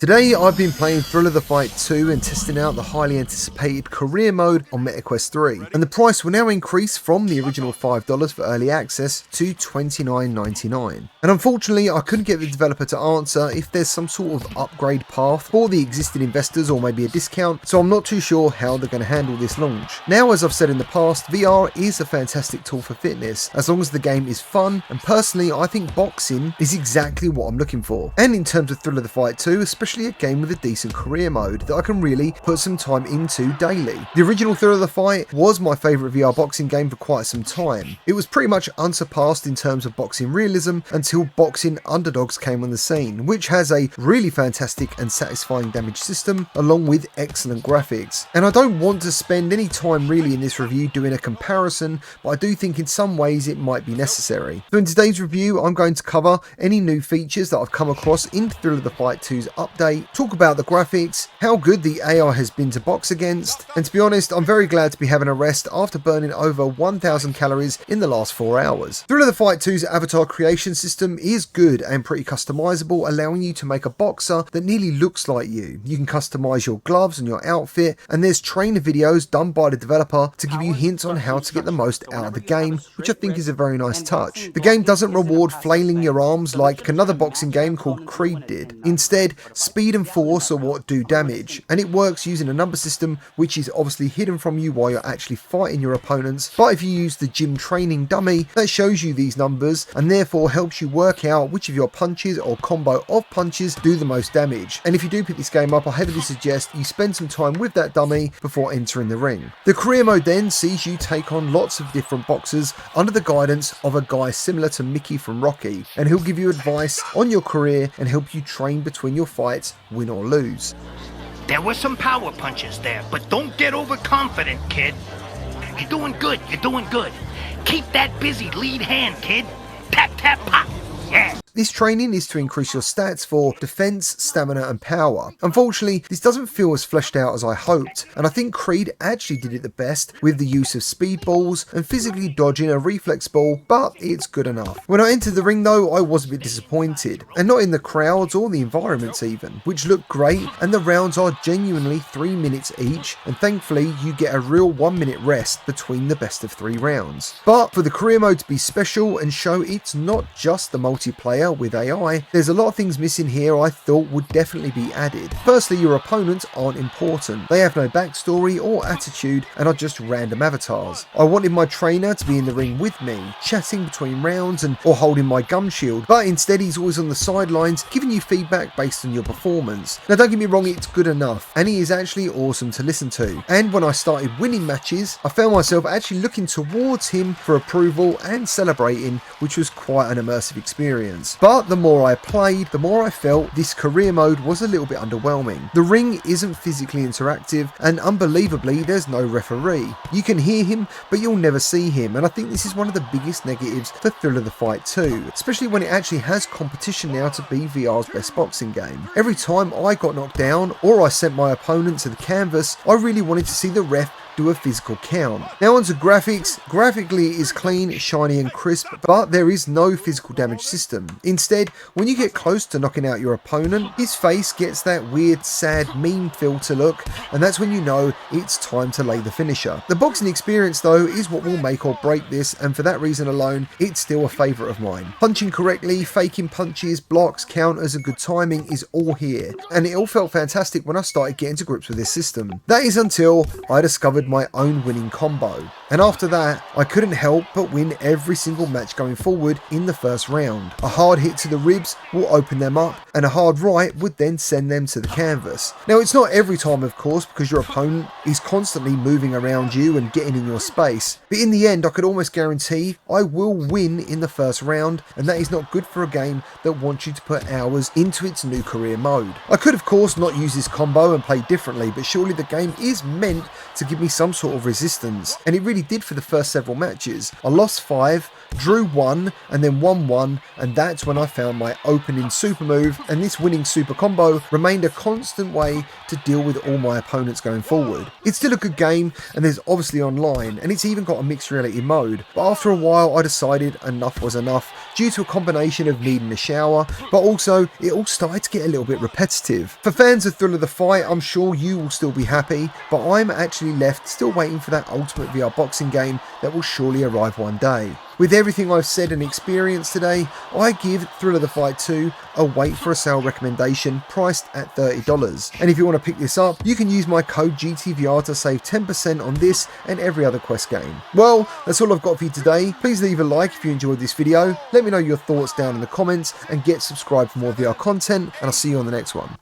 Today I've been playing Thrill of the Fight 2 and testing out the highly anticipated career mode on MetaQuest 3, and the price will now increase from the original $5 for early access to $29.99. And unfortunately I couldn't get the developer to answer if there's some sort of upgrade path for the existing investors or maybe a discount, so I'm not too sure how they're going to handle this launch. Now, as I've said in the past, VR is a fantastic tool for fitness as long as the game is fun, and personally I think boxing is exactly what I'm looking for. And in terms of Thrill of the Fight 2, especially a game with a decent career mode that I can really put some time into daily. The original Thrill of the Fight was my favourite VR boxing game for quite some time. It was pretty much unsurpassed in terms of boxing realism until Boxing Underdogs came on the scene, which has a really fantastic and satisfying damage system along with excellent graphics. And I don't want to spend any time really in this review doing a comparison, but I do think in some ways it might be necessary. So in today's review I'm going to cover any new features that I've come across in Thrill of the Fight 2's update, talk about the graphics, how good the AI has been to box against, and to be honest, I'm very glad to be having a rest after burning over 1,000 calories in the last 4 hours. Thrill of the Fight 2's avatar creation system is good and pretty customizable, allowing you to make a boxer that nearly looks like you. You can customize your gloves and your outfit, and there's trainer videos done by the developer to give you hints on how to get the most out of the game, which I think is a very nice touch. The game doesn't reward flailing your arms like another boxing game called Creed did. Instead, speed and force are what do damage, and it works using a number system which is obviously hidden from you while you're actually fighting your opponents, but if you use the gym training dummy, that shows you these numbers and therefore helps you work out which of your punches or combo of punches do the most damage. And if you do pick this game up, I heavily suggest you spend some time with that dummy before entering the ring. The career mode then sees you take on lots of different boxers under the guidance of a guy similar to Mickey from Rocky, and he'll give you advice on your career and help you train between your fights, win or lose. There were some power punches there, but don't get overconfident, kid. You're doing good, you're doing good. Keep that busy lead hand, kid. Tap, tap, pop. Yeah. This training is to increase your stats for defense, stamina and power. Unfortunately, this doesn't feel as fleshed out as I hoped, and I think Creed actually did it the best with the use of speed balls and physically dodging a reflex ball, but it's good enough. When I entered the ring though, I was a bit disappointed, and not in the crowds or the environments even, which look great, and the rounds are genuinely 3 minutes each, and thankfully you get a real 1 minute rest between the best of 3 rounds. But for the career mode to be special and show it's not just the multiplayer with AI, there's a lot of things missing here I thought would definitely be added. Firstly, your opponents aren't important. They have no backstory or attitude and are just random avatars. I wanted my trainer to be in the ring with me, chatting between rounds or holding my gum shield, but instead he's always on the sidelines giving you feedback based on your performance. Now don't get me wrong, it's good enough and he is actually awesome to listen to, and when I started winning matches I found myself actually looking towards him for approval and celebrating, which was quite an immersive experience. But the more I played, the more I felt this career mode was a little bit underwhelming. The ring isn't physically interactive, and unbelievably there's no referee. You can hear him, but you'll never see him, and I think this is one of the biggest negatives for Thrill of the Fight 2, especially when it actually has competition now to be VR's best boxing game. Every time I got knocked down or I sent my opponent to the canvas, I really wanted to see the ref do a physical count. Now onto graphics. Graphically it is clean, shiny and crisp, but there is no physical damage system. Instead, when you get close to knocking out your opponent, his face gets that weird sad meme filter look, and that's when you know it's time to lay the finisher. The boxing experience though is what will make or break this, and for that reason alone it's still a favourite of mine. Punching correctly, faking punches, blocks, counters and good timing is all here, and it all felt fantastic when I started getting to grips with this system. That is until I discovered my own winning combo, and after that I couldn't help but win every single match going forward in the first round. A hard hit to the ribs will open them up, and a hard right would then send them to the canvas. Now it's not every time of course, because your opponent is constantly moving around you and getting in your space, but in the end I could almost guarantee I will win in the first round, and that is not good for a game that wants you to put hours into its new career mode. I could of course not use this combo and play differently, but surely the game is meant to give me some sort of resistance, and it really did for the first several matches. I lost 5, drew 1 and then won 1, and that's when I found my opening super move, and this winning super combo remained a constant way to deal with all my opponents going forward. It's still a good game, and there's obviously online, and it's even got a mixed reality mode, but after a while I decided enough was enough due to a combination of needing a shower, but also it all started to get a little bit repetitive. For fans of Thrill of the Fight, I'm sure you will still be happy, but I'm actually left still waiting for that Ultimate VR boxing game that will surely arrive one day. With everything I've said and experienced today, I give Thrill of the Fight 2 a wait for a sale recommendation priced at $30. And if you want to pick this up, you can use my code GTVR to save 10% on this and every other Quest game. Well, that's all I've got for you today. Please leave a like if you enjoyed this video, let me know your thoughts down in the comments, and get subscribed for more VR content, and I'll see you on the next one.